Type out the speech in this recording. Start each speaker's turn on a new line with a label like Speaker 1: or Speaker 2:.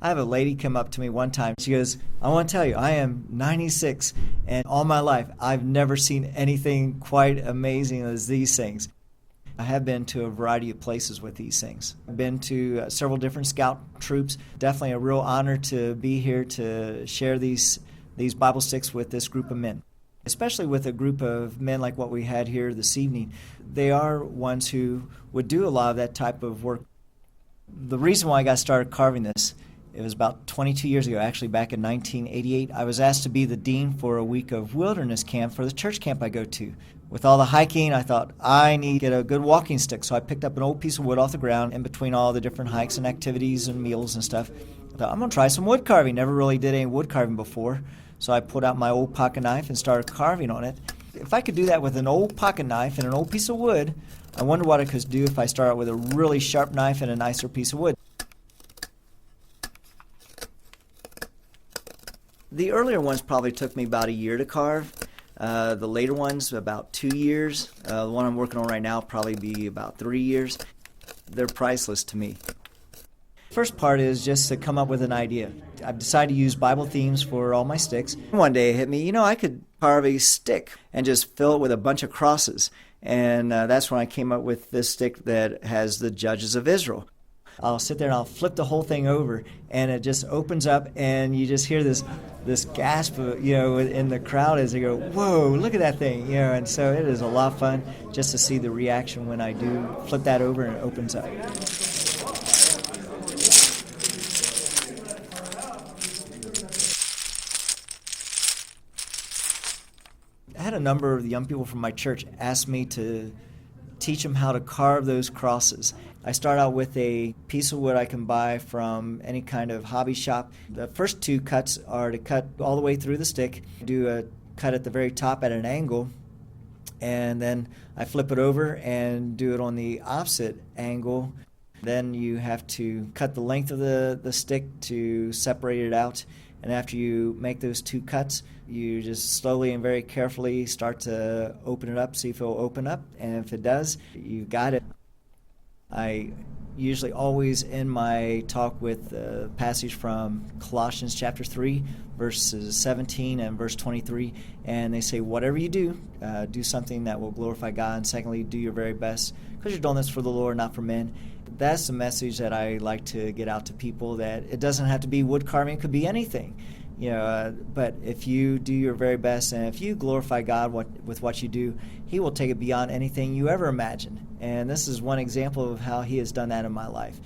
Speaker 1: I have a lady come up to me one time. She goes, I want to tell you, I am 96, and all my life, I've never seen anything quite amazing as these things. I have been to a variety of places with these things. I've been to several different scout troops. Definitely a real honor to be here to share these Bible sticks with this group of men. Especially with a group of men like what we had here this evening. They are ones who would do a lot of that type of work. The reason why I got started carving this, it was about 22 years ago, actually back in 1988. I was asked to be the dean for a week of wilderness camp for the church camp I go to. With all the hiking, I thought, I need to get a good walking stick. So I picked up an old piece of wood off the ground in between all the different hikes and activities and meals and stuff. I thought, I'm going to try some wood carving. Never really did any wood carving before. So I pulled out my old pocket knife and started carving on it. If I could do that with an old pocket knife and an old piece of wood, I wonder what I could do if I started with a really sharp knife and a nicer piece of wood. The earlier ones probably took me about a year to carve. The later ones, about 2 years. The one I'm working on right now will probably be about 3 years. They're priceless to me. First part is just to come up with an idea. I've decided to use Bible themes for all my sticks. One day it hit me, I could carve a stick and just fill it with a bunch of crosses. And that's when I came up with this stick that has the judges of Israel. I'll sit there and I'll flip the whole thing over, and it just opens up, and you just hear this gasp, in the crowd as they go, "Whoa! Look at that thing!" And so it is a lot of fun just to see the reaction when I do flip that over and it opens up. I had a number of the young people from my church ask me to teach them how to carve those crosses. I start out with a piece of wood I can buy from any kind of hobby shop. The first two cuts are to cut all the way through the stick, do a cut at the very top at an angle, and then I flip it over and do it on the opposite angle. Then you have to cut the length of the stick to separate it out. And after you make those two cuts, you just slowly and very carefully start to open it up, see if it'll open up. And if it does, you've got it. I usually always end my talk with a passage from Colossians chapter 3, verses 17 and verse 23. And they say, whatever you do, do something that will glorify God. And secondly, do your very best, because you're doing this for the Lord, not for men. That's the message that I like to get out to people, that it doesn't have to be wood carving. It could be anything. But if you do your very best and if you glorify God with what you do, He will take it beyond anything you ever imagined. And this is one example of how He has done that in my life.